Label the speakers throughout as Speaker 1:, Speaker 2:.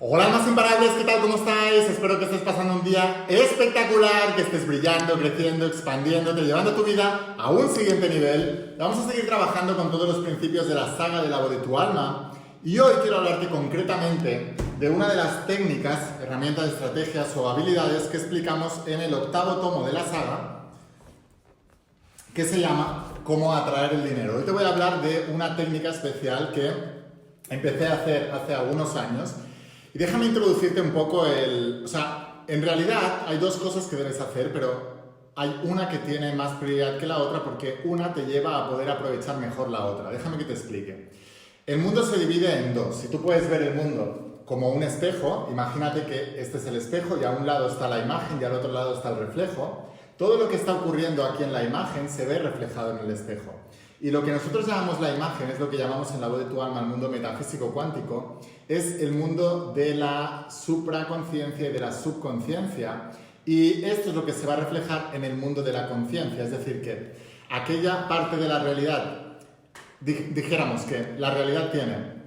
Speaker 1: Hola almas imparables, ¿qué tal? ¿Cómo estáis? Espero que estés pasando un día espectacular, que estés brillando, creciendo, expandiéndote, llevando tu vida a un siguiente nivel. Vamos a seguir trabajando con todos los principios de la saga de la voz de tu alma y hoy quiero hablarte concretamente de una de las técnicas, herramientas, estrategias o habilidades que explicamos en el 8º tomo de la saga, que se llama Cómo atraer el dinero. Hoy te voy a hablar de una técnica especial que empecé a hacer hace algunos años. Y déjame introducirte un poco en realidad hay dos cosas que debes hacer, pero hay una que tiene más prioridad que la otra porque una te lleva a poder aprovechar mejor la otra. Déjame que te explique. El mundo se divide en dos. Si tú puedes ver el mundo como un espejo, imagínate que este es el espejo y a un lado está la imagen y al otro lado está el reflejo. Todo lo que está ocurriendo aquí en la imagen se ve reflejado en el espejo. Y lo que nosotros llamamos la imagen, es lo que llamamos en la voz de tu alma el mundo metafísico cuántico, es el mundo de la supraconciencia y de la subconsciencia. Y esto es lo que se va a reflejar en el mundo de la conciencia, es decir, que aquella parte de la realidad, dijéramos que la realidad tiene,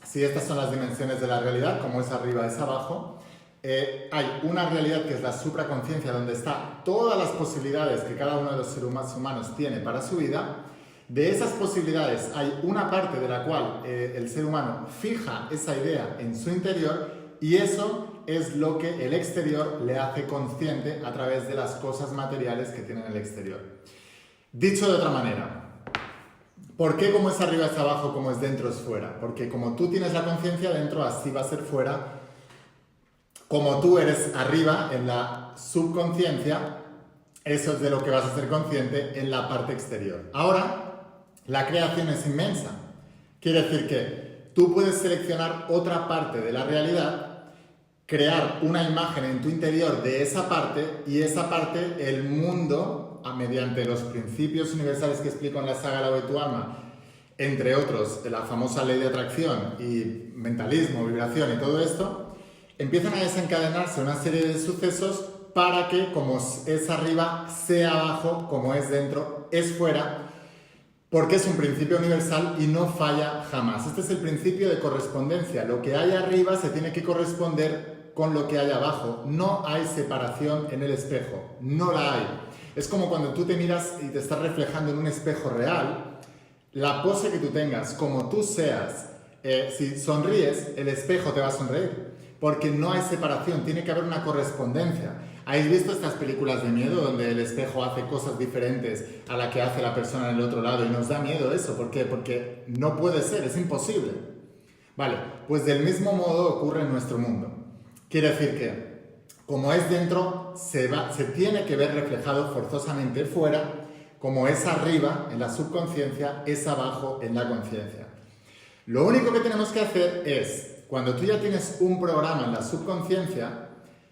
Speaker 1: si estas son las dimensiones de la realidad, como es arriba es abajo, hay una realidad que es la supraconciencia, donde están todas las posibilidades que cada uno de los seres humanos tiene para su vida. De esas posibilidades hay una parte de la cual el ser humano fija esa idea en su interior y eso es lo que el exterior le hace consciente a través de las cosas materiales que tiene en el exterior. Dicho de otra manera, ¿por qué como es arriba es abajo, como es dentro es fuera? Porque como tú tienes la conciencia dentro, así va a ser fuera. Como tú eres arriba en la subconsciencia, eso es de lo que vas a ser consciente en la parte exterior. Ahora, la creación es inmensa. Quiere decir que tú puedes seleccionar otra parte de la realidad, crear una imagen en tu interior de esa parte y esa parte, el mundo, mediante los principios universales que explico en la saga La voz de tu alma, entre otros, la famosa ley de atracción y mentalismo, vibración y todo esto, empiezan a desencadenarse una serie de sucesos para que, como es arriba, sea abajo, como es dentro, es fuera, porque es un principio universal y no falla jamás. Este es el principio de correspondencia. Lo que hay arriba se tiene que corresponder con lo que hay abajo. No hay separación en el espejo, no la hay. Es como cuando tú te miras y te estás reflejando en un espejo real, la pose que tú tengas, como tú seas, si sonríes, el espejo te va a sonreír. Porque no hay separación, tiene que haber una correspondencia. ¿Habéis visto estas películas de miedo donde el espejo hace cosas diferentes a la que hace la persona en el otro lado y nos da miedo eso? ¿Por qué? Porque no puede ser, es imposible. Vale, pues del mismo modo ocurre en nuestro mundo. Quiere decir que, como es dentro, se tiene que ver reflejado forzosamente fuera, como es arriba en la subconsciencia, es abajo en la conciencia. Lo único que tenemos que hacer es, cuando tú ya tienes un programa en la subconsciencia,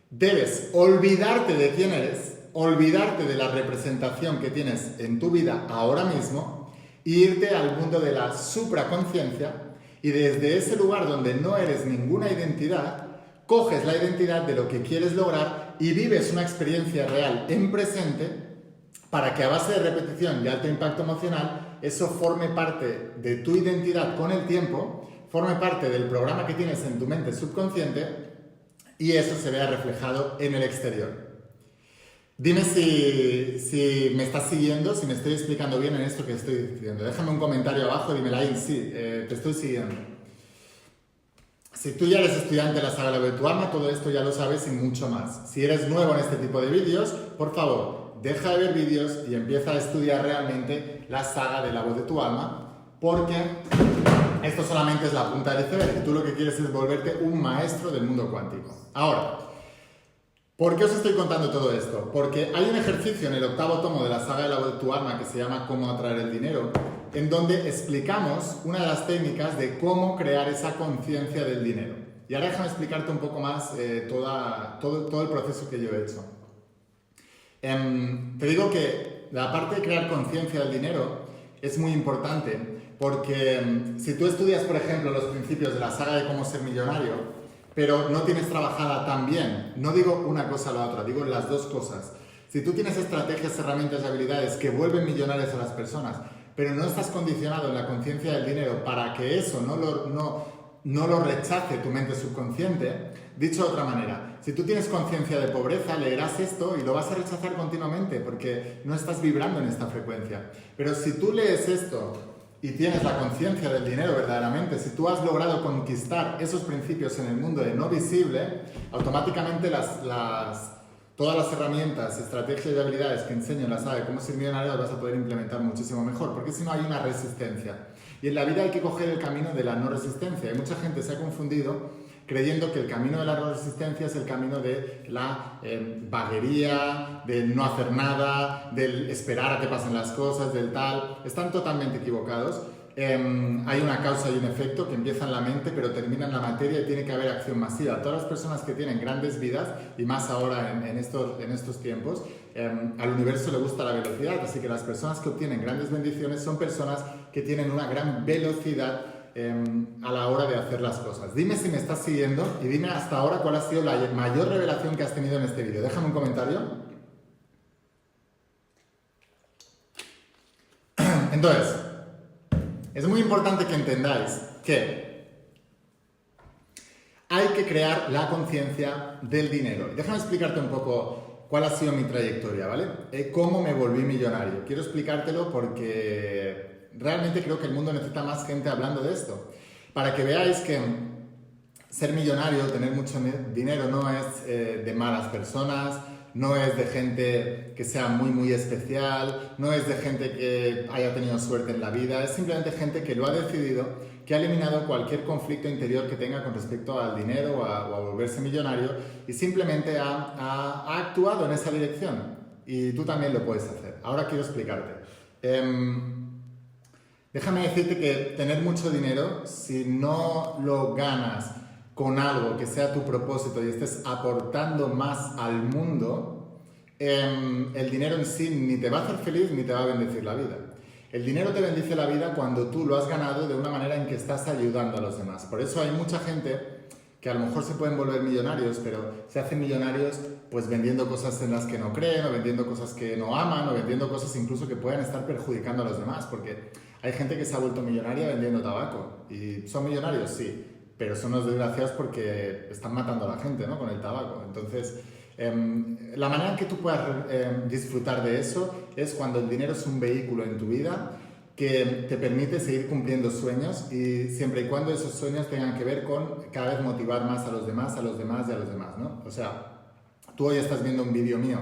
Speaker 1: debes olvidarte de quién eres, olvidarte de la representación que tienes en tu vida ahora mismo, e irte al mundo de la supraconciencia y desde ese lugar donde no eres ninguna identidad, coges la identidad de lo que quieres lograr y vives una experiencia real en presente para que a base de repetición y alto impacto emocional eso forme parte de tu identidad con el tiempo, forme parte del programa que tienes en tu mente subconsciente y eso se vea reflejado en el exterior. Dime si me estás siguiendo, si me estoy explicando bien en esto que estoy diciendo. Déjame un comentario abajo, dímelo ahí, sí, te estoy siguiendo. Si tú ya eres estudiante de la saga La voz de tu alma, todo esto ya lo sabes y mucho más. Si eres nuevo en este tipo de vídeos, por favor, deja de ver vídeos y empieza a estudiar realmente la saga de La voz de tu alma, porque esto solamente es la punta del iceberg y tú lo que quieres es volverte un maestro del mundo cuántico. Ahora, ¿por qué os estoy contando todo esto? Porque hay un ejercicio en el 8º tomo de la saga de La voz de tu alma que se llama Cómo atraer el dinero, en donde explicamos una de las técnicas de cómo crear esa conciencia del dinero. Y ahora déjame explicarte un poco más todo el proceso que yo he hecho. Te digo que la parte de crear conciencia del dinero es muy importante porque si tú estudias, por ejemplo, los principios de la saga de cómo ser millonario, pero no tienes trabajada tan bien, no digo una cosa a la otra, digo las dos cosas. Si tú tienes estrategias, herramientas y habilidades que vuelven millonarias a las personas, pero no estás condicionado en la conciencia del dinero para que eso no no lo rechace tu mente subconsciente. Dicho de otra manera, si tú tienes conciencia de pobreza, leerás esto y lo vas a rechazar continuamente porque no estás vibrando en esta frecuencia. Pero si tú lees esto y tienes la conciencia del dinero verdaderamente, si tú has logrado conquistar esos principios en el mundo de no visible, automáticamente todas las herramientas, estrategias y habilidades que enseño en la sala de cómo ser millonario las vas a poder implementar muchísimo mejor, porque si no hay una resistencia. Y en la vida hay que coger el camino de la no resistencia. Y mucha gente se ha confundido creyendo que el camino de la no resistencia es el camino de la vaguería, del no hacer nada, del esperar a que pasen las cosas, del tal. Están totalmente equivocados. Hay una causa y un efecto que empieza en la mente pero termina en la materia y tiene que haber acción masiva. Todas las personas que tienen grandes vidas, y más ahora en estos tiempos, al universo le gusta la velocidad, así que las personas que obtienen grandes bendiciones son personas que tienen una gran velocidad a la hora de hacer las cosas. Dime si me estás siguiendo y dime hasta ahora cuál ha sido la mayor revelación que has tenido en este vídeo. Déjame un comentario. Entonces, es muy importante que entendáis que hay que crear la conciencia del dinero. Déjame explicarte un poco cuál ha sido mi trayectoria, ¿vale? Cómo me volví millonario. Quiero explicártelo porque realmente creo que el mundo necesita más gente hablando de esto. Para que veáis que ser millonario, tener mucho dinero, no es de malas personas, no es de gente que sea muy muy especial, no es de gente que haya tenido suerte en la vida, es simplemente gente que lo ha decidido, que ha eliminado cualquier conflicto interior que tenga con respecto al dinero o a volverse millonario y simplemente ha actuado en esa dirección. Y tú también lo puedes hacer. Ahora quiero explicarte. Déjame decirte que tener mucho dinero, si no lo ganas con algo que sea tu propósito y estés aportando más al mundo, el dinero en sí ni te va a hacer feliz ni te va a bendecir la vida. El dinero te bendice la vida cuando tú lo has ganado de una manera en que estás ayudando a los demás. Por eso hay mucha gente que a lo mejor se pueden volver millonarios, pero se hacen millonarios pues vendiendo cosas en las que no creen, o vendiendo cosas que no aman, o vendiendo cosas incluso que puedan estar perjudicando a los demás, porque hay gente que se ha vuelto millonaria vendiendo tabaco. ¿Y son millonarios? Sí, pero son los desgraciados porque están matando a la gente, ¿no? Con el tabaco. Entonces, la manera en que tú puedas disfrutar de eso es cuando el dinero es un vehículo en tu vida que te permite seguir cumpliendo sueños y siempre y cuando esos sueños tengan que ver con cada vez motivar más a los demás, a los demás y a los demás, ¿no? O sea, tú hoy estás viendo un vídeo mío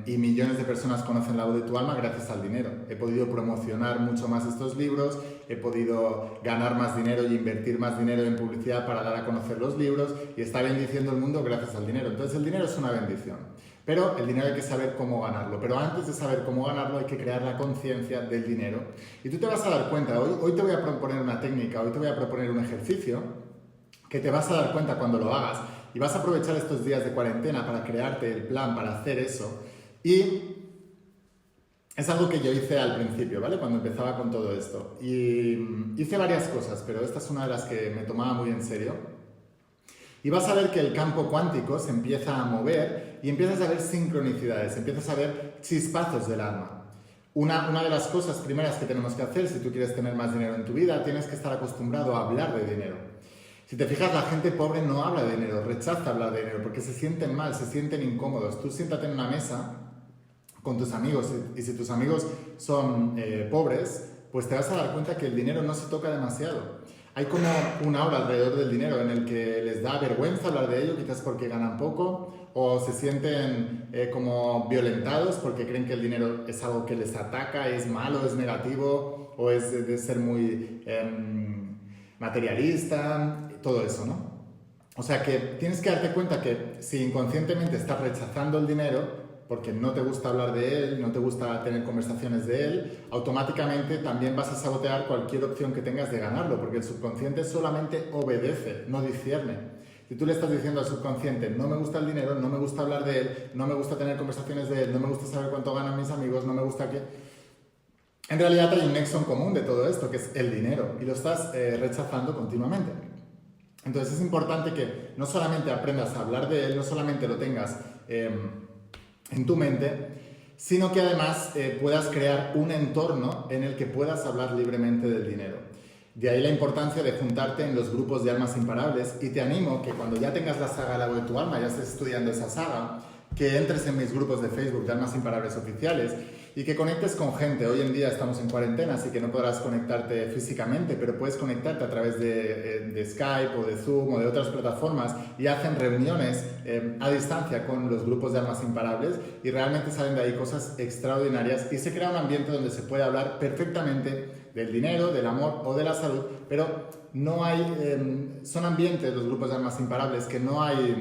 Speaker 1: y millones de personas conocen la voz de tu alma gracias al dinero. He podido promocionar mucho más estos libros, he podido ganar más dinero y invertir más dinero en publicidad para dar a conocer los libros y está bendiciendo el mundo gracias al dinero. Entonces el dinero es una bendición, pero el dinero hay que saber cómo ganarlo. Pero antes de saber cómo ganarlo hay que crear la conciencia del dinero. Y tú te vas a dar cuenta, hoy te voy a proponer una técnica, hoy te voy a proponer un ejercicio que te vas a dar cuenta cuando lo hagas. Y vas a aprovechar estos días de cuarentena para crearte el plan para hacer eso. Y es algo que yo hice al principio, ¿vale? Cuando empezaba con todo esto. Y hice varias cosas, pero esta es una de las que me tomaba muy en serio. Y vas a ver que el campo cuántico se empieza a mover y empiezas a ver sincronicidades, empiezas a ver chispazos del alma. Una de las cosas primeras que tenemos que hacer si tú quieres tener más dinero en tu vida, tienes que estar acostumbrado a hablar de dinero. Si te fijas, la gente pobre no habla de dinero, rechaza hablar de dinero porque se sienten mal, se sienten incómodos. Tú siéntate en una mesa con tus amigos y si tus amigos son pobres, pues te vas a dar cuenta que el dinero no se toca demasiado. Hay como un aura alrededor del dinero en el que les da vergüenza hablar de ello, quizás porque ganan poco, o se sienten como violentados porque creen que el dinero es algo que les ataca, es malo, es negativo, o es de ser muy materialista, todo eso, ¿no? O sea que tienes que darte cuenta que si inconscientemente estás rechazando el dinero porque no te gusta hablar de él, no te gusta tener conversaciones de él, automáticamente también vas a sabotear cualquier opción que tengas de ganarlo, porque el subconsciente solamente obedece, no discierne. Si tú le estás diciendo al subconsciente, no me gusta el dinero, no me gusta hablar de él, no me gusta tener conversaciones de él, no me gusta saber cuánto ganan mis amigos, no me gusta que... En realidad hay un nexo en común de todo esto, que es el dinero, y lo estás rechazando continuamente. Entonces es importante que no solamente aprendas a hablar de él, no solamente lo tengas en tu mente, sino que además puedas crear un entorno en el que puedas hablar libremente del dinero. De ahí la importancia de juntarte en los grupos de almas imparables y te animo que cuando ya tengas la saga La Voz de tu Alma, ya estés estudiando esa saga, que entres en mis grupos de Facebook de Almas Imparables Oficiales y que conectes con gente. Hoy en día estamos en cuarentena, así que no podrás conectarte físicamente, pero puedes conectarte a través de Skype o de Zoom o de otras plataformas y hacen reuniones a distancia con los grupos de Almas Imparables y realmente salen de ahí cosas extraordinarias y se crea un ambiente donde se puede hablar perfectamente del dinero, del amor o de la salud, pero no hay, son ambientes, los grupos de Almas Imparables, que no hay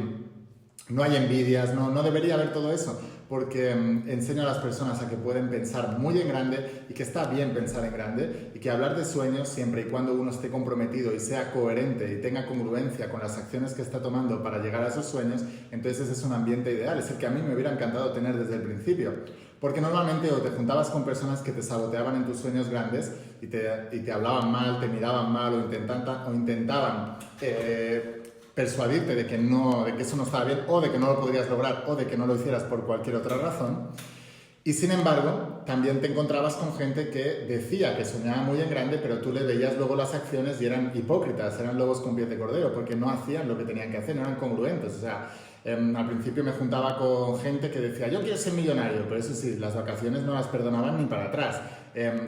Speaker 1: envidias, no debería haber todo eso, porque enseño a las personas a que pueden pensar muy en grande y que está bien pensar en grande y que hablar de sueños siempre y cuando uno esté comprometido y sea coherente y tenga congruencia con las acciones que está tomando para llegar a esos sueños, entonces ese es un ambiente ideal, es el que a mí me hubiera encantado tener desde el principio. Porque normalmente o te juntabas con personas que te saboteaban en tus sueños grandes y te hablaban mal, te miraban mal o intentaban persuadirte de que eso no estaba bien o de que no lo podrías lograr o de que no lo hicieras por cualquier otra razón. Y sin embargo, también te encontrabas con gente que decía que soñaba muy en grande, pero tú le veías luego las acciones y eran hipócritas, eran lobos con pies de cordero, porque no hacían lo que tenían que hacer, no eran congruentes. O sea, al principio me juntaba con gente que decía, yo quiero ser millonario, pero eso sí, las vacaciones no las perdonaban ni para atrás.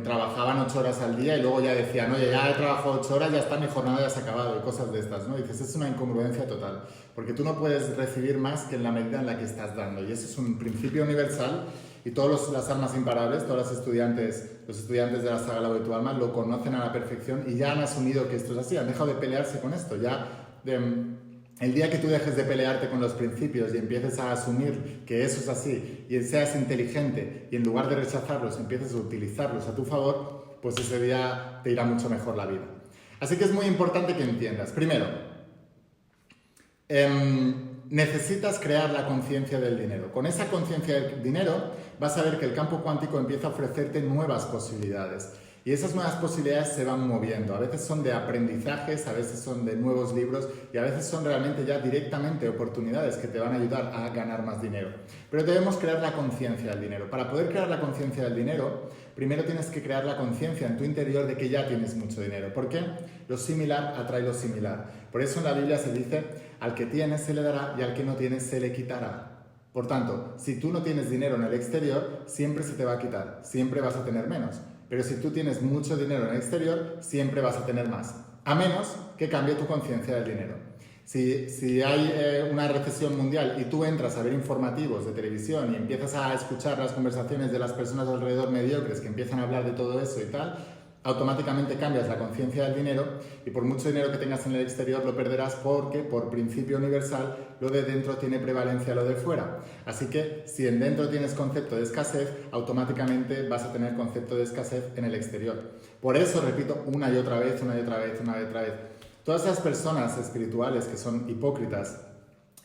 Speaker 1: Trabajaban 8 horas al día y luego ya decían, oye, ya he trabajado 8 horas, ya está, mi jornada ya se ha acabado y cosas de estas, ¿no? Y dices, es una incongruencia total, porque tú no puedes recibir más que en la medida en la que estás dando, y ese es un principio universal y todas las almas imparables, todos los estudiantes de la saga La Voz de tu Alma lo conocen a la perfección y ya han asumido que esto es así, han dejado de pelearse con esto, el día que tú dejes de pelearte con los principios y empieces a asumir que eso es así y seas inteligente y en lugar de rechazarlos empieces a utilizarlos a tu favor, pues ese día te irá mucho mejor la vida. Así que es muy importante que entiendas. Primero, necesitas crear la conciencia del dinero. Con esa conciencia del dinero vas a ver que el campo cuántico empieza a ofrecerte nuevas posibilidades. Y esas nuevas posibilidades se van moviendo. A veces son de aprendizajes, a veces son de nuevos libros y a veces son realmente ya directamente oportunidades que te van a ayudar a ganar más dinero. Pero debemos crear la conciencia del dinero. Para poder crear la conciencia del dinero, primero tienes que crear la conciencia en tu interior de que ya tienes mucho dinero. ¿Por qué? Lo similar atrae lo similar. Por eso en la Biblia se dice, al que tiene se le dará y al que no tiene se le quitará. Por tanto, si tú no tienes dinero en el exterior, siempre se te va a quitar, siempre vas a tener menos. Pero si tú tienes mucho dinero en el exterior, siempre vas a tener más, a menos que cambie tu conciencia del dinero. Si hay una recesión mundial y tú entras a ver informativos de televisión y empiezas a escuchar las conversaciones de las personas alrededor mediocres que empiezan a hablar de todo eso y tal, automáticamente cambias la conciencia del dinero y por mucho dinero que tengas en el exterior lo perderás porque, por principio universal, lo de dentro tiene prevalencia a lo de fuera. Así que, si en dentro tienes concepto de escasez, automáticamente vas a tener concepto de escasez en el exterior. Por eso, repito una y otra vez, todas esas personas espirituales que son hipócritas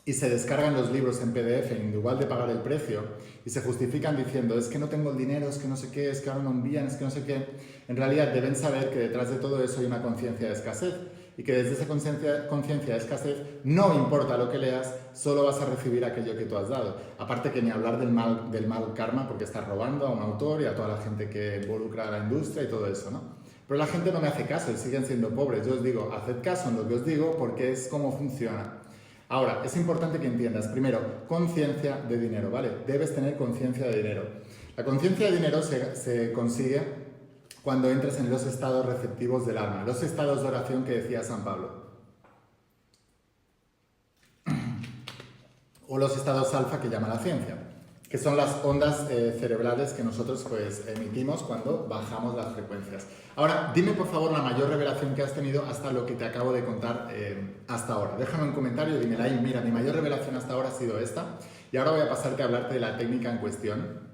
Speaker 1: y se descargan los libros en PDF en igual de pagar el precio y se justifican diciendo es que no tengo el dinero, es que no sé qué, es que ahora no envían, es que no sé qué, en realidad deben saber que detrás de todo eso hay una conciencia de escasez y que desde esa conciencia de escasez no importa lo que leas, solo vas a recibir aquello que tú has dado. Aparte que ni hablar del mal karma porque estás robando a un autor y a toda la gente que involucra a la industria y todo eso, ¿no? Pero la gente no me hace caso y siguen siendo pobres. Yo os digo, haced caso en lo que os digo porque es como funciona. Ahora, es importante que entiendas, primero, conciencia de dinero, ¿vale? Debes tener conciencia de dinero. La conciencia de dinero se consigue cuando entres en los estados receptivos del alma, los estados de oración que decía San Pablo. O los estados alfa que llama la ciencia, que son las ondas cerebrales que nosotros pues emitimos cuando bajamos las frecuencias. Ahora, dime por favor la mayor revelación que has tenido hasta lo que te acabo de contar hasta ahora. Déjame un comentario y dime ahí, mira, mi mayor revelación hasta ahora ha sido esta. Y ahora voy a pasarte a hablarte de la técnica en cuestión.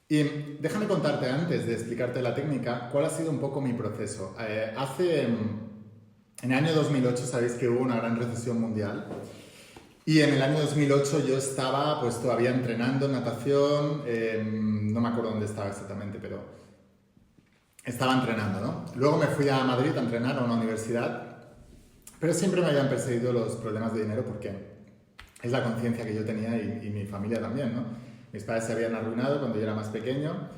Speaker 1: Y déjame contarte antes de explicarte la técnica cuál ha sido un poco mi proceso. En el año 2008 sabéis que hubo una gran recesión mundial. Y en el año 2008 yo estaba pues todavía entrenando natación, no me acuerdo dónde estaba exactamente, pero estaba entrenando, ¿no? Luego me fui a Madrid a entrenar a una universidad, pero siempre me habían perseguido los problemas de dinero porque es la conciencia que yo tenía y mi familia también, ¿no? Mis padres se habían arruinado cuando yo era más pequeño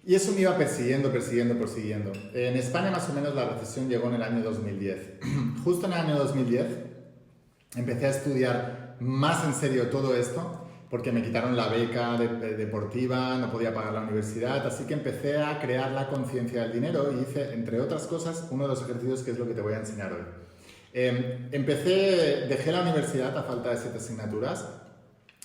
Speaker 1: Y eso me iba persiguiendo. En España más o menos la recesión llegó en el año 2010. Justo en el año 2010 empecé a estudiar más en serio todo esto porque me quitaron la beca deportiva, no podía pagar la universidad, así que empecé a crear la conciencia del dinero y hice, entre otras cosas, uno de los ejercicios que es lo que te voy a enseñar hoy. Dejé la universidad a falta de 7 asignaturas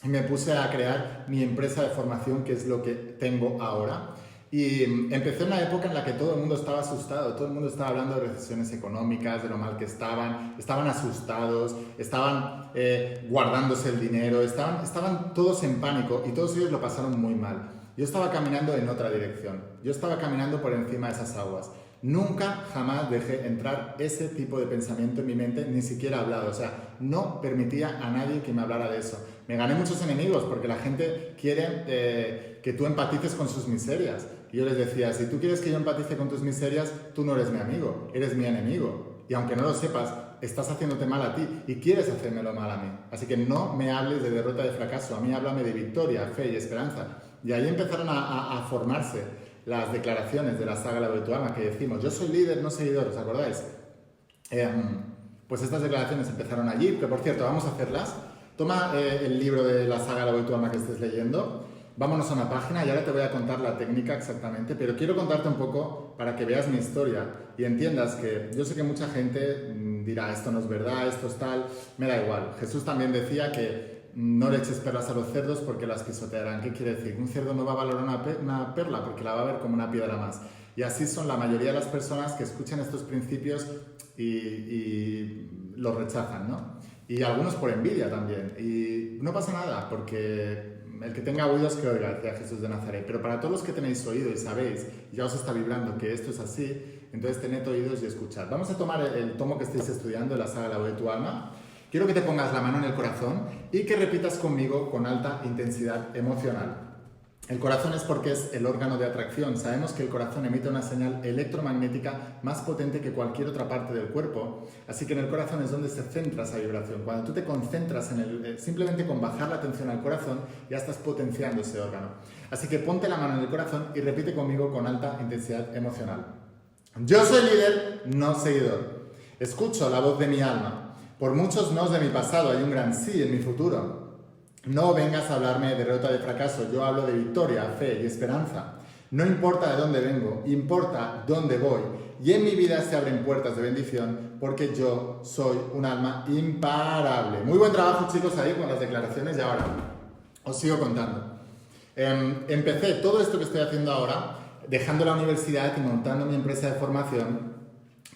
Speaker 1: y me puse a crear mi empresa de formación, que es lo que tengo ahora. Y empecé en una época en la que todo el mundo estaba asustado, todo el mundo estaba hablando de recesiones económicas, de lo mal que estaban asustados, estaban guardándose el dinero, estaban todos en pánico y todos ellos lo pasaron muy mal. Yo estaba caminando en otra dirección, yo estaba caminando por encima de esas aguas. Nunca, jamás dejé entrar ese tipo de pensamiento en mi mente, ni siquiera hablado, o sea, no permitía a nadie que me hablara de eso. Me gané muchos enemigos porque la gente quiere que tú empatices con sus miserias. Y yo les decía, si tú quieres que yo empatice con tus miserias, tú no eres mi amigo, eres mi enemigo. Y aunque no lo sepas, estás haciéndote mal a ti y quieres hacérmelo mal a mí. Así que no me hables de derrota, de fracaso, a mí háblame de victoria, fe y esperanza. Y ahí empezaron a formarse las declaraciones de la saga La Voz de tu Alma que decimos, yo soy líder, no seguidor, ¿os acordáis? Pues estas declaraciones empezaron allí, que por cierto, vamos a hacerlas. Toma el libro de la saga La Voz de tu Alma que estés leyendo, vámonos a una página y ahora te voy a contar la técnica exactamente, pero quiero contarte un poco para que veas mi historia y entiendas que yo sé que mucha gente dirá, esto no es verdad, esto es tal, me da igual. Jesús también decía que no le eches perlas a los cerdos porque las pisotearán. ¿Qué quiere decir? Un cerdo no va a valorar una perla porque la va a ver como una piedra más. Y así son la mayoría de las personas que escuchan estos principios y los rechazan, ¿no? Y algunos por envidia también. Y no pasa nada porque el que tenga oídos que oiga, decía Jesús de Nazaret. Pero para todos los que tenéis oído y sabéis, ya os está vibrando que esto es así, entonces tened oídos y escuchad. Vamos a tomar el tomo que estáis estudiando de la saga La Voz de tu Alma. Quiero que te pongas la mano en el corazón y que repitas conmigo con alta intensidad emocional. El corazón es porque es el órgano de atracción. Sabemos que el corazón emite una señal electromagnética más potente que cualquier otra parte del cuerpo. Así que en el corazón es donde se centra esa vibración. Cuando tú te concentras simplemente con bajar la atención al corazón, ya estás potenciando ese órgano. Así que ponte la mano en el corazón y repite conmigo con alta intensidad emocional. Yo soy líder, no seguidor. Escucho la voz de mi alma. Por muchos nos de mi pasado hay un gran sí en mi futuro. No vengas a hablarme de derrota, de fracaso, yo hablo de victoria, fe y esperanza. No importa de dónde vengo, importa dónde voy. Y en mi vida se abren puertas de bendición porque yo soy un alma imparable. Muy buen trabajo, chicos, ahí con las declaraciones y ahora os sigo contando. Empecé todo esto que estoy haciendo ahora, dejando la universidad y montando mi empresa de formación,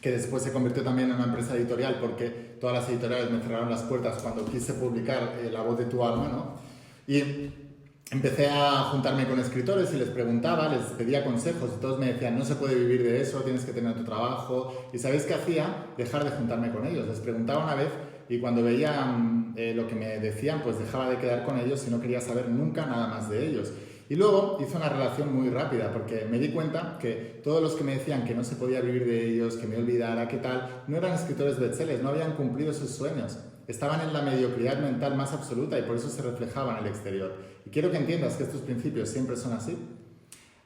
Speaker 1: que después se convirtió también en una empresa editorial porque todas las editoriales me cerraron las puertas cuando quise publicar La Voz de tu Alma, ¿no? Y empecé a juntarme con escritores y les preguntaba, les pedía consejos y todos me decían, no se puede vivir de eso, tienes que tener tu trabajo. ¿Y sabéis qué hacía? Dejar de juntarme con ellos. Les preguntaba una vez y cuando veían lo que me decían, pues dejaba de quedar con ellos y no quería saber nunca nada más de ellos. Y luego hice una relación muy rápida porque me di cuenta que todos los que me decían que no se podía vivir de ellos, que me olvidara, qué tal, no eran escritores bestsellers, no habían cumplido sus sueños. Estaban en la mediocridad mental más absoluta y por eso se reflejaban en el exterior. Y quiero que entiendas que estos principios siempre son así.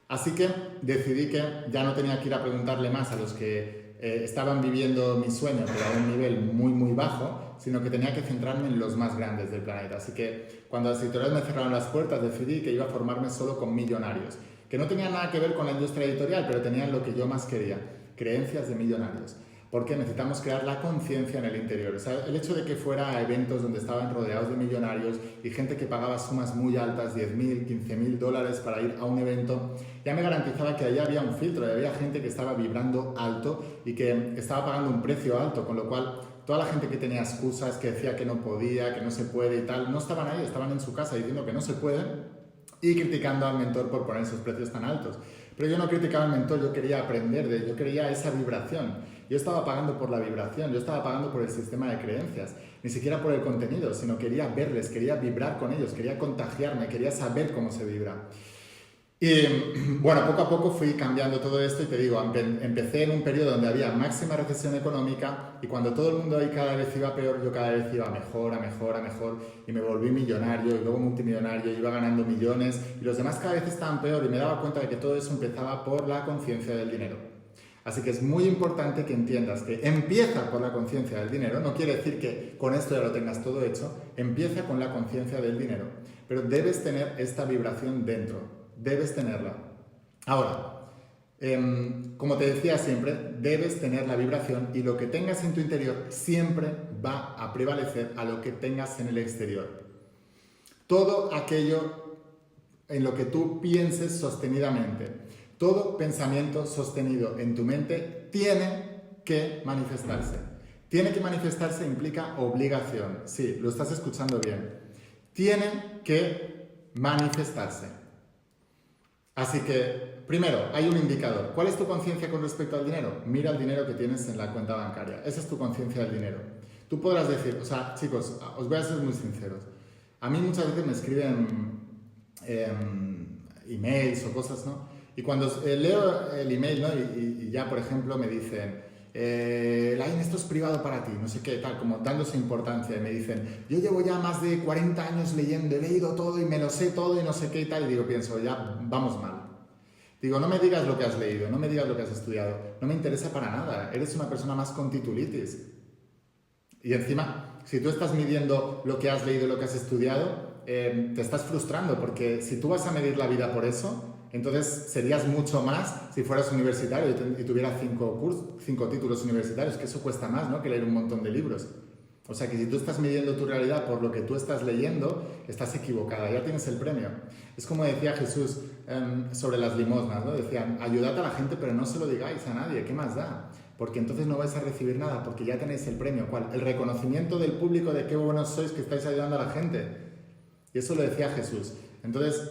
Speaker 1: Así que decidí que ya no tenía que ir a preguntarle más a los que estaban viviendo mi sueño, pero a un nivel muy, muy bajo, sino que tenía que centrarme en los más grandes del planeta. Así que cuando las editoriales me cerraron las puertas, decidí que iba a formarme solo con millonarios, que no tenían nada que ver con la industria editorial, pero tenían lo que yo más quería, creencias de millonarios. Porque necesitamos crear la conciencia en el interior. O sea, el hecho de que fuera a eventos donde estaban rodeados de millonarios y gente que pagaba sumas muy altas, $10,000, $15,000 para ir a un evento, ya me garantizaba que ahí había un filtro, había gente que estaba vibrando alto y que estaba pagando un precio alto, con lo cual toda la gente que tenía excusas, que decía que no podía, que no se puede y tal, no estaban ahí, estaban en su casa diciendo que no se puede y criticando al mentor por poner esos precios tan altos. Pero yo no criticaba al mentor, yo quería aprender de él, yo quería esa vibración. Yo estaba pagando por la vibración, yo estaba pagando por el sistema de creencias, ni siquiera por el contenido, sino quería verles, quería vibrar con ellos, quería contagiarme, quería saber cómo se vibra. Y bueno, poco a poco fui cambiando todo esto y te digo, empecé en un periodo donde había máxima recesión económica y cuando todo el mundo ahí cada vez iba peor, yo cada vez iba mejor, a mejor, a mejor y me volví millonario y luego multimillonario, iba ganando millones y los demás cada vez estaban peor y me daba cuenta de que todo eso empezaba por la conciencia del dinero. Así que es muy importante que entiendas que empieza por la conciencia del dinero, no quiere decir que con esto ya lo tengas todo hecho, empieza con la conciencia del dinero, pero debes tener esta vibración dentro. Debes tenerla. Ahora, como te decía siempre, debes tener la vibración y lo que tengas en tu interior siempre va a prevalecer a lo que tengas en el exterior. Todo aquello en lo que tú pienses sostenidamente, todo pensamiento sostenido en tu mente tiene que manifestarse. Tiene que manifestarse implica obligación. Sí, lo estás escuchando bien. Tiene que manifestarse. Así que, primero, hay un indicador. ¿Cuál es tu conciencia con respecto al dinero? Mira el dinero que tienes en la cuenta bancaria. Esa es tu conciencia del dinero. Tú podrás decir, o sea, chicos, os voy a ser muy sinceros. A mí muchas veces me escriben emails o cosas, ¿no? Y cuando leo el email, ¿no? Y ya, por ejemplo, me dicen, Line, esto es privado para ti, no sé qué, tal, como dándose importancia. Y me dicen, yo llevo ya más de 40 años leyendo, he leído todo y me lo sé todo y no sé qué y tal. Y digo, pienso, ya vamos mal. Digo, no me digas lo que has leído, no me digas lo que has estudiado, no me interesa para nada, eres una persona más con titulitis. Y encima, si tú estás midiendo lo que has leído y lo que has estudiado, te estás frustrando, porque si tú vas a medir la vida por eso, entonces serías mucho más si fueras universitario y tuvieras 5 títulos universitarios, que eso cuesta más, ¿no?, que leer un montón de libros. O sea que si tú estás midiendo tu realidad por lo que tú estás leyendo, estás equivocada, ya tienes el premio. Es como decía Jesús sobre las limosnas, ¿no? Decían, ayudad a la gente pero no se lo digáis a nadie, ¿qué más da? Porque entonces no vais a recibir nada, porque ya tenéis el premio. ¿Cuál? El reconocimiento del público de qué buenos sois que estáis ayudando a la gente. Y eso lo decía Jesús. Entonces,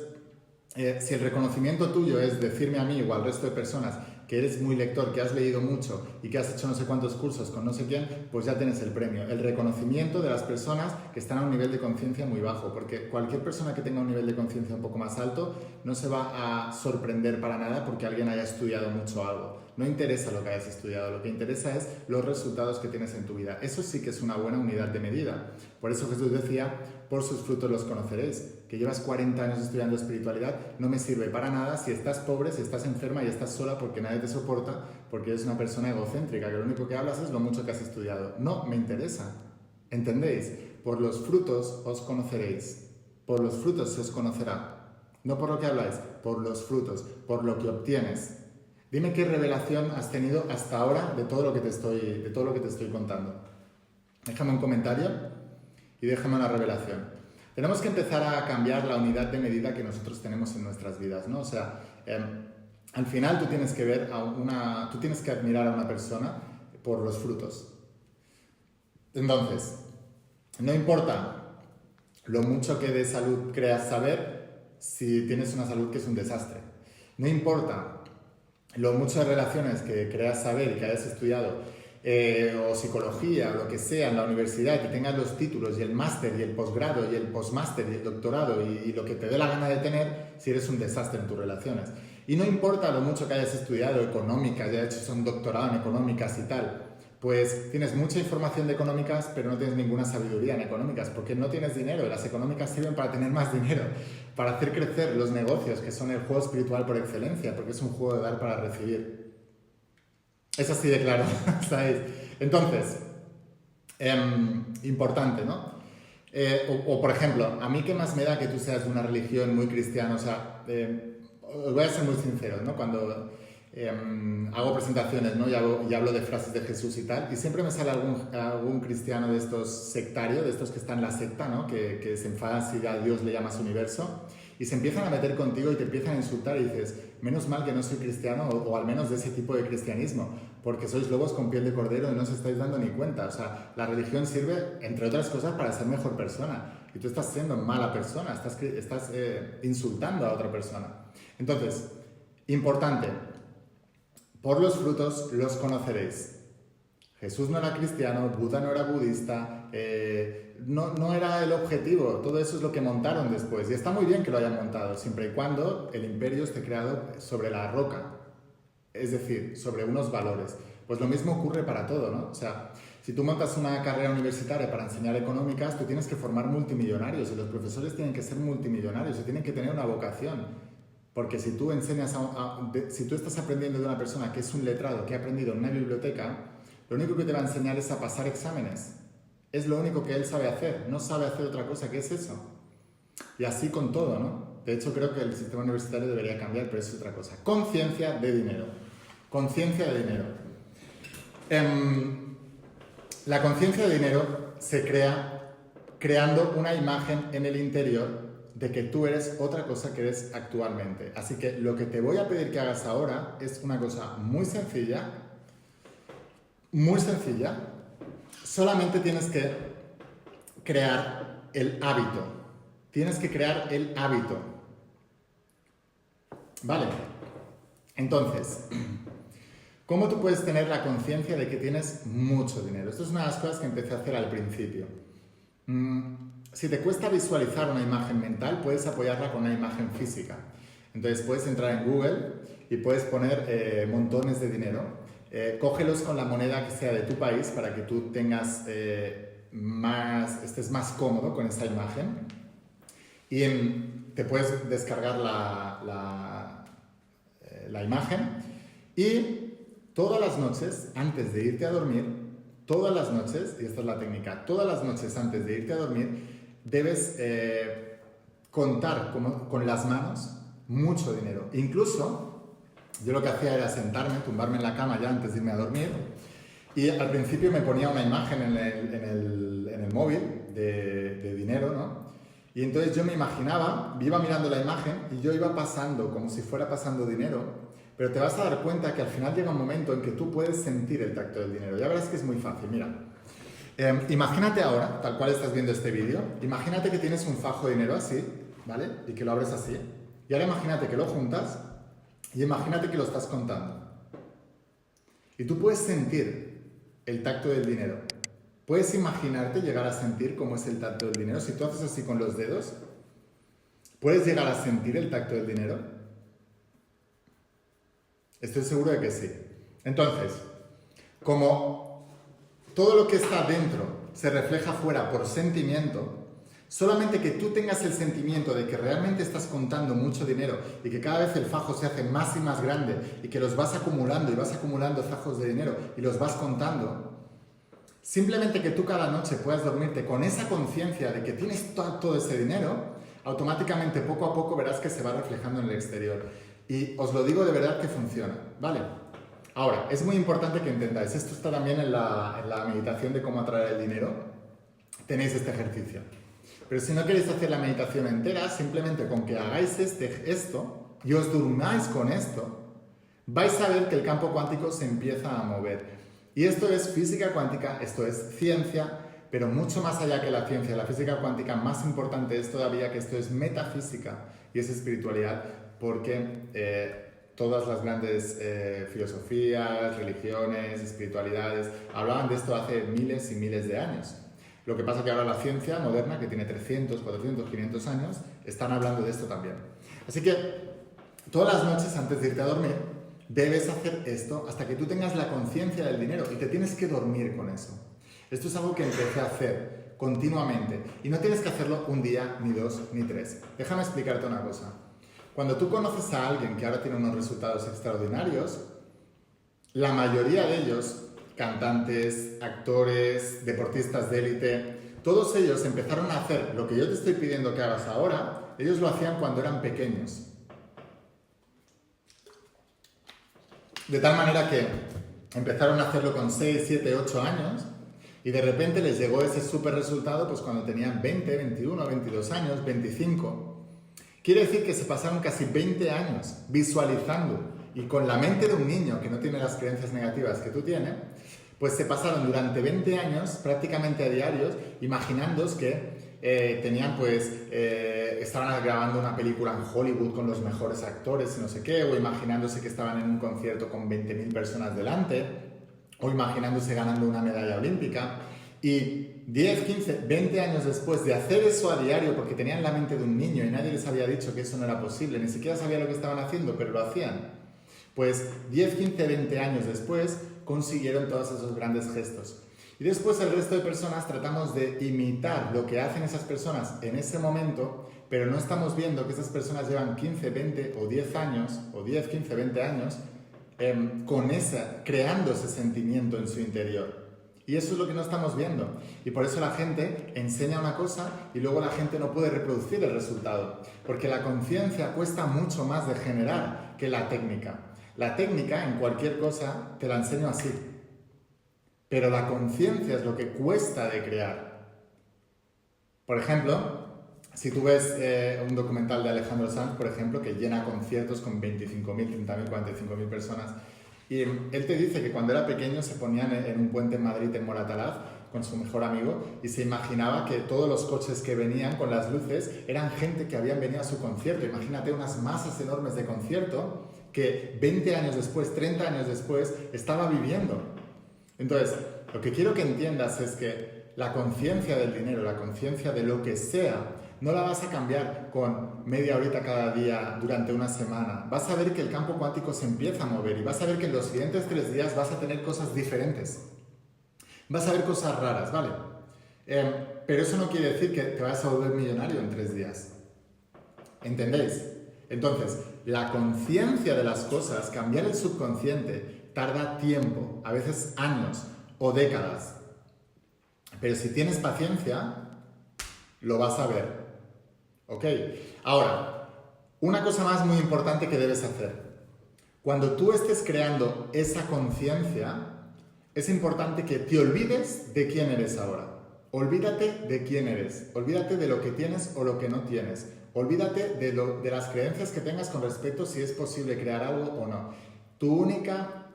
Speaker 1: si el reconocimiento tuyo es decirme a mí o al resto de personas que eres muy lector, que has leído mucho y que has hecho no sé cuántos cursos con no sé quién, pues ya tienes el premio. El reconocimiento de las personas que están a un nivel de conciencia muy bajo, porque cualquier persona que tenga un nivel de conciencia un poco más alto no se va a sorprender para nada porque alguien haya estudiado mucho algo. No interesa lo que hayas estudiado, lo que interesa es los resultados que tienes en tu vida. Eso sí que es una buena unidad de medida. Por eso Jesús decía, por sus frutos los conoceréis. Que llevas 40 años estudiando espiritualidad no me sirve para nada si estás pobre, si estás enferma y estás sola porque nadie te soporta, porque eres una persona egocéntrica, que lo único que hablas es lo mucho que has estudiado. No me interesa. ¿Entendéis? Por los frutos os conoceréis. Por los frutos se os conocerá. No por lo que habláis, por los frutos, por lo que obtienes. Dime qué revelación has tenido hasta ahora de todo lo que te estoy contando. Déjame un comentario y déjame una revelación. Tenemos que empezar a cambiar la unidad de medida que nosotros tenemos en nuestras vidas, ¿no? O sea, al final tú tienes que admirar a una persona por los frutos. Entonces, no importa lo mucho que de salud creas saber si tienes una salud que es un desastre. No importa lo mucho de relaciones que creas saber y que hayas estudiado, o psicología, o lo que sea en la universidad, que tengas los títulos y el máster y el posgrado y el postmáster y el doctorado y lo que te dé la gana de tener, si eres un desastre en tus relaciones. Y no importa lo mucho que hayas estudiado económicas, ya hecho un doctorado en económicas y tal, pues tienes mucha información de económicas, pero no tienes ninguna sabiduría en económicas, porque no tienes dinero. Las económicas sirven para tener más dinero, para hacer crecer los negocios, que son el juego espiritual por excelencia, porque es un juego de dar para recibir. Es así de claro, ¿sabéis? Entonces, importante, ¿no? O por ejemplo, a mí qué más me da que tú seas de una religión muy cristiana, o sea, os voy a ser muy sincero, ¿no? Cuando hago presentaciones, ¿no? y hablo de frases de Jesús y tal, y siempre me sale algún cristiano de estos sectarios, de estos que están en la secta, ¿no? Que se enfadan si a Dios le llamas universo, y se empiezan a meter contigo y te empiezan a insultar y dices, menos mal que no soy cristiano o al menos de ese tipo de cristianismo, porque sois lobos con piel de cordero y no os estáis dando ni cuenta. O sea, la religión sirve, entre otras cosas, para ser mejor persona, y tú estás siendo mala persona, estás insultando a otra persona. Entonces, importante, por los frutos los conoceréis. Jesús no era cristiano, Buda no era budista, no era el objetivo, todo eso es lo que montaron después. Y está muy bien que lo hayan montado, siempre y cuando el imperio esté creado sobre la roca, es decir, sobre unos valores. Pues lo mismo ocurre para todo, ¿no? O sea, si tú montas una carrera universitaria para enseñar económicas, tú tienes que formar multimillonarios y los profesores tienen que ser multimillonarios y tienen que tener una vocación. Porque si tú enseñas si tú estás aprendiendo de una persona que es un letrado, que ha aprendido en una biblioteca, lo único que te va a enseñar es a pasar exámenes. Es lo único que él sabe hacer, no sabe hacer otra cosa, ¿qué es eso? Y así con todo, ¿no? De hecho, creo que el sistema universitario debería cambiar, pero eso es otra cosa. Conciencia de dinero. Conciencia de dinero. La conciencia de dinero se crea creando una imagen en el interior de que tú eres otra cosa que eres actualmente. Así que lo que te voy a pedir que hagas ahora es una cosa muy sencilla, muy sencilla. Solamente tienes que crear el hábito. Tienes que crear el hábito. Vale. Entonces, ¿cómo tú puedes tener la conciencia de que tienes mucho dinero? Esto es una de las cosas que empecé a hacer al principio. Si te cuesta visualizar una imagen mental, puedes apoyarla con una imagen física. Entonces puedes entrar en Google y puedes poner montones de dinero. Cógelos con la moneda que sea de tu país para que tú tengas estés más cómodo con esa imagen. Y te puedes descargar la imagen y todas las noches, antes de irte a dormir, todas las noches, y esta es la técnica, todas las noches antes de irte a dormir, debes contar con las manos mucho dinero. Incluso, yo lo que hacía era sentarme, tumbarme en la cama ya antes de irme a dormir, y al principio me ponía una imagen en el móvil de dinero, ¿no? Y entonces yo me imaginaba, iba mirando la imagen y yo iba pasando, como si fuera pasando dinero, pero te vas a dar cuenta que al final llega un momento en que tú puedes sentir el tacto del dinero. Ya verás que es muy fácil, mira. Imagínate ahora, tal cual estás viendo este vídeo, imagínate que tienes un fajo de dinero así, ¿vale? Y que lo abres así. Y ahora imagínate que lo juntas y imagínate que lo estás contando. Y tú puedes sentir el tacto del dinero. Puedes imaginarte llegar a sentir cómo es el tacto del dinero. Si tú haces así con los dedos, ¿puedes llegar a sentir el tacto del dinero? Estoy seguro de que sí. Entonces, como todo lo que está dentro se refleja fuera por sentimiento, solamente que tú tengas el sentimiento de que realmente estás contando mucho dinero y que cada vez el fajo se hace más y más grande y que los vas acumulando y vas acumulando fajos de dinero y los vas contando, simplemente que tú cada noche puedas dormirte con esa conciencia de que tienes todo ese dinero, automáticamente poco a poco verás que se va reflejando en el exterior. Y os lo digo de verdad que funciona, ¿vale? Ahora, es muy importante que entendáis, esto está también en la meditación de cómo atraer el dinero, tenéis este ejercicio. Pero si no queréis hacer la meditación entera, simplemente con que hagáis esto y os durmáis con esto, vais a ver que el campo cuántico se empieza a mover. Y esto es física cuántica, esto es ciencia, pero mucho más allá que la ciencia. La física cuántica más importante es todavía que esto es metafísica y es espiritualidad, porque todas las grandes filosofías, religiones, espiritualidades hablaban de esto hace miles y miles de años. Lo que pasa es que ahora la ciencia moderna, que tiene 300, 400, 500 años, están hablando de esto también. Así que todas las noches antes de irte a dormir, debes hacer esto hasta que tú tengas la conciencia del dinero y te tienes que dormir con eso. Esto es algo que empecé a hacer continuamente y no tienes que hacerlo un día, ni dos, ni tres. Déjame explicarte una cosa. Cuando tú conoces a alguien que ahora tiene unos resultados extraordinarios, la mayoría de ellos, cantantes, actores, deportistas de élite, todos ellos empezaron a hacer lo que yo te estoy pidiendo que hagas ahora, ellos lo hacían cuando eran pequeños. De tal manera que empezaron a hacerlo con 6, 7, 8 años y de repente les llegó ese súper resultado pues cuando tenían 20, 21, 22 años, 25. Quiere decir que se pasaron casi 20 años visualizando y con la mente de un niño que no tiene las creencias negativas que tú tienes, pues se pasaron durante 20 años prácticamente a diarios imaginándose que tenían estaban grabando una película en Hollywood con los mejores actores y no sé qué, o imaginándose que estaban en un concierto con 20.000 personas delante, o imaginándose ganando una medalla olímpica. Y 10, 15, 20 años después de hacer eso a diario, porque tenían la mente de un niño y nadie les había dicho que eso no era posible, ni siquiera sabían lo que estaban haciendo, pero lo hacían. Pues 10, 15, 20 años después consiguieron todos esos grandes gestos. Y después el resto de personas tratamos de imitar lo que hacen esas personas en ese momento, pero no estamos viendo que esas personas llevan 15, 20 o 10 años, o 10, 15, 20 años, creando ese sentimiento en su interior. Y eso es lo que no estamos viendo. Y por eso la gente enseña una cosa y luego la gente no puede reproducir el resultado. Porque la conciencia cuesta mucho más de generar que la técnica. La técnica, en cualquier cosa, te la enseño así. Pero la conciencia es lo que cuesta de crear. Por ejemplo, si tú ves un documental de Alejandro Sanz, por ejemplo, que llena conciertos con 25.000, 30.000, 45.000 personas, y él te dice que cuando era pequeño se ponían en un puente en Madrid, en Moratalaz, con su mejor amigo, y se imaginaba que todos los coches que venían con las luces eran gente que habían venido a su concierto. Imagínate unas masas enormes de concierto que 20 años después, 30 años después, estaba viviendo. Entonces, lo que quiero que entiendas es que la conciencia del dinero, la conciencia de lo que sea, no la vas a cambiar con media horita cada día durante una semana. Vas a ver que el campo cuántico se empieza a mover y vas a ver que en los siguientes 3 días vas a tener cosas diferentes. Vas a ver cosas raras, ¿vale? Pero eso no quiere decir que te vas a volver millonario en 3 días. ¿Entendéis? Entonces, la conciencia de las cosas, cambiar el subconsciente, tarda tiempo, a veces años o décadas. Pero si tienes paciencia, lo vas a ver. ¿Ok? Ahora, una cosa más muy importante que debes hacer. Cuando tú estés creando esa conciencia, es importante que te olvides de quién eres ahora. Olvídate de quién eres. Olvídate de lo que tienes o lo que no tienes. Olvídate de las creencias que tengas con respecto a si es posible crear algo o no. Tu única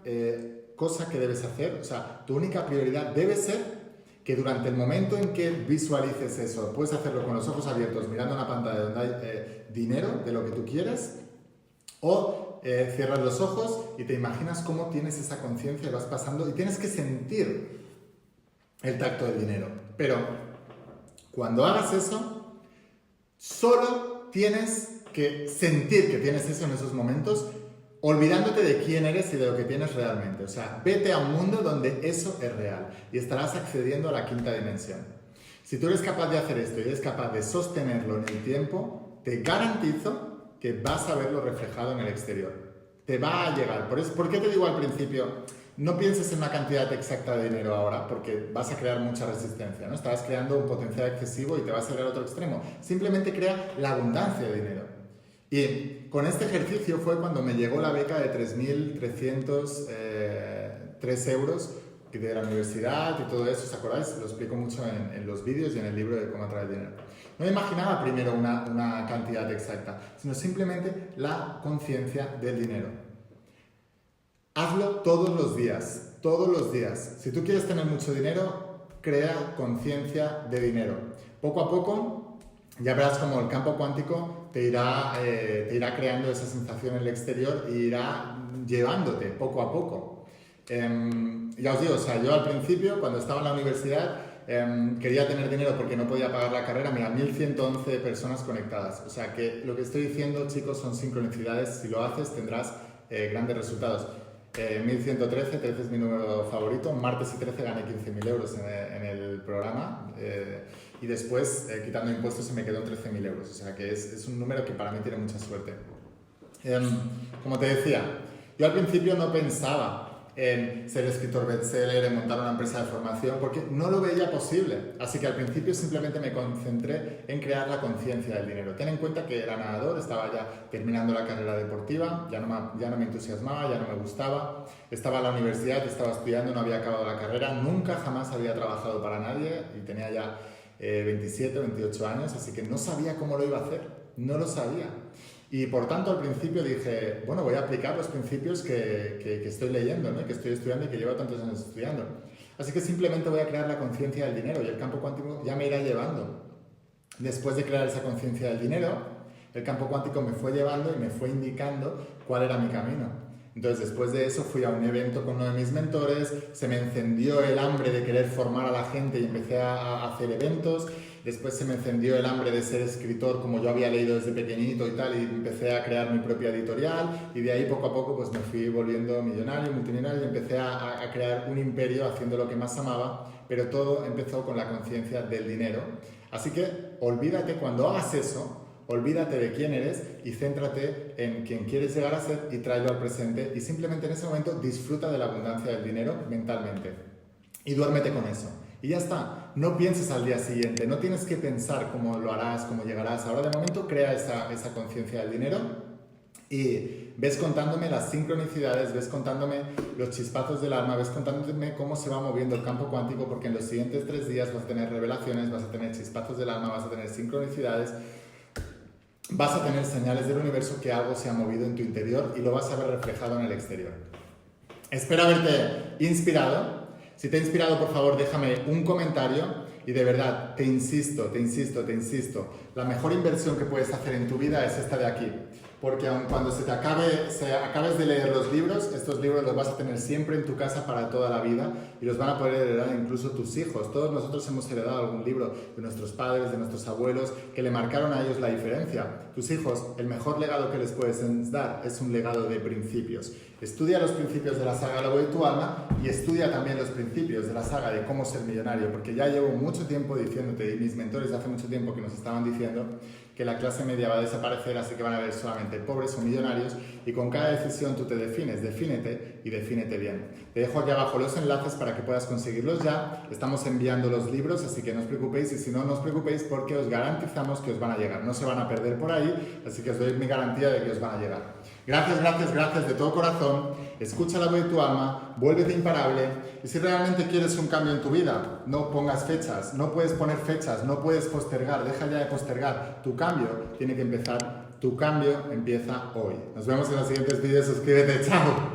Speaker 1: cosa que debes hacer, o sea, tu única prioridad debe ser que durante el momento en que visualices eso, puedes hacerlo con los ojos abiertos, mirando una pantalla donde hay dinero, de lo que tú quieres, o cierras los ojos y te imaginas cómo tienes esa conciencia y vas pasando y tienes que sentir el tacto del dinero. Pero cuando hagas eso, solo tienes que sentir que tienes eso en esos momentos, olvidándote de quién eres y de lo que tienes realmente. O sea, vete a un mundo donde eso es real y estarás accediendo a la quinta dimensión. Si tú eres capaz de hacer esto y eres capaz de sostenerlo en el tiempo, te garantizo que vas a verlo reflejado en el exterior. Te va a llegar. ¿Por qué te digo al principio? No pienses en una cantidad exacta de dinero ahora, porque vas a crear mucha resistencia, ¿no? Estarás creando un potencial excesivo y te vas a ir al otro extremo. Simplemente crea la abundancia de dinero. Y con este ejercicio fue cuando me llegó la beca de 3.303 euros de la universidad y todo eso, ¿os acordáis? Lo explico mucho en los vídeos y en el libro de cómo atraer dinero. No me imaginaba primero una cantidad exacta, sino simplemente la conciencia del dinero. Hazlo todos los días, todos los días. Si tú quieres tener mucho dinero, crea conciencia de dinero. Poco a poco ya verás como el campo cuántico te irá creando esa sensación en el exterior e irá llevándote poco a poco. Ya os digo, o sea, yo al principio, cuando estaba en la universidad, quería tener dinero porque no podía pagar la carrera. Mira, 1.111 personas conectadas. O sea, que lo que estoy diciendo, chicos, son sincronicidades. Si lo haces, tendrás grandes resultados. 1.113, 13 es mi número favorito. Martes y 13 gané 15.000 euros en el programa. Y después, quitando impuestos, se me quedó en 13.000 euros. O sea, que es un número que para mí tiene mucha suerte. Como te decía, yo al principio no pensaba en ser escritor bestseller, en montar una empresa de formación, porque no lo veía posible. Así que al principio simplemente me concentré en crear la conciencia del dinero. Ten en cuenta que era nadador, estaba ya terminando la carrera deportiva, ya no me entusiasmaba, ya no me gustaba. Estaba en la universidad, estaba estudiando, no había acabado la carrera, nunca jamás había trabajado para nadie y tenía ya 27, 28 años, así que no sabía cómo lo iba a hacer, no lo sabía. Y por tanto al principio dije, bueno, voy a aplicar los principios que estoy leyendo, ¿no? Que estoy estudiando y que llevo tantos años estudiando. Así que simplemente voy a crear la conciencia del dinero y el campo cuántico ya me irá llevando. Después de crear esa conciencia del dinero, el campo cuántico me fue llevando y me fue indicando cuál era mi camino. Entonces, después de eso, fui a un evento con uno de mis mentores, se me encendió el hambre de querer formar a la gente y empecé a hacer eventos. Después se me encendió el hambre de ser escritor, como yo había leído desde pequeñito y tal, y empecé a crear mi propia editorial. Y de ahí, poco a poco, pues me fui volviendo millonario, multimillonario, y empecé a crear un imperio haciendo lo que más amaba, pero todo empezó con la conciencia del dinero. Así que, olvídate, cuando hagas eso, olvídate de quién eres y céntrate en quién quieres llegar a ser y tráelo al presente y simplemente en ese momento disfruta de la abundancia del dinero mentalmente y duérmete con eso. Y ya está, no pienses al día siguiente, no tienes que pensar cómo lo harás, cómo llegarás. Ahora de momento crea esa conciencia del dinero y ves contándome las sincronicidades, ves contándome los chispazos del alma, ves contándome cómo se va moviendo el campo cuántico, porque en los siguientes 3 días vas a tener revelaciones, vas a tener chispazos del alma, vas a tener sincronicidades. Vas a tener señales del universo que algo se ha movido en tu interior y lo vas a ver reflejado en el exterior. Espero haberte inspirado. Si te ha inspirado, por favor, déjame un comentario y de verdad, te insisto, la mejor inversión que puedes hacer en tu vida es esta de aquí. Porque aun cuando acabes de leer los libros, estos libros los vas a tener siempre en tu casa para toda la vida y los van a poder heredar incluso tus hijos. Todos nosotros hemos heredado algún libro de nuestros padres, de nuestros abuelos, que le marcaron a ellos la diferencia. Tus hijos, el mejor legado que les puedes dar es un legado de principios. Estudia los principios de la saga Lobo de tu alma y estudia también los principios de la saga de cómo ser millonario, porque ya llevo mucho tiempo diciéndote, y mis mentores de hace mucho tiempo que nos estaban diciendo que la clase media va a desaparecer, así que van a haber solamente pobres o millonarios, y con cada decisión tú te defines, defínete y defínete bien. Te dejo aquí abajo los enlaces para que puedas conseguirlos ya. Estamos enviando los libros, así que no os preocupéis, y si no, no os preocupéis porque os garantizamos que os van a llegar. No se van a perder por ahí, así que os doy mi garantía de que os van a llegar. Gracias de todo corazón. Escucha la voz de tu alma, vuélvete imparable. Y si realmente quieres un cambio en tu vida, no pongas fechas, no puedes poner fechas, no puedes postergar, deja ya de postergar. Tu cambio tiene que empezar, tu cambio empieza hoy. Nos vemos en los siguientes vídeos, suscríbete, chao.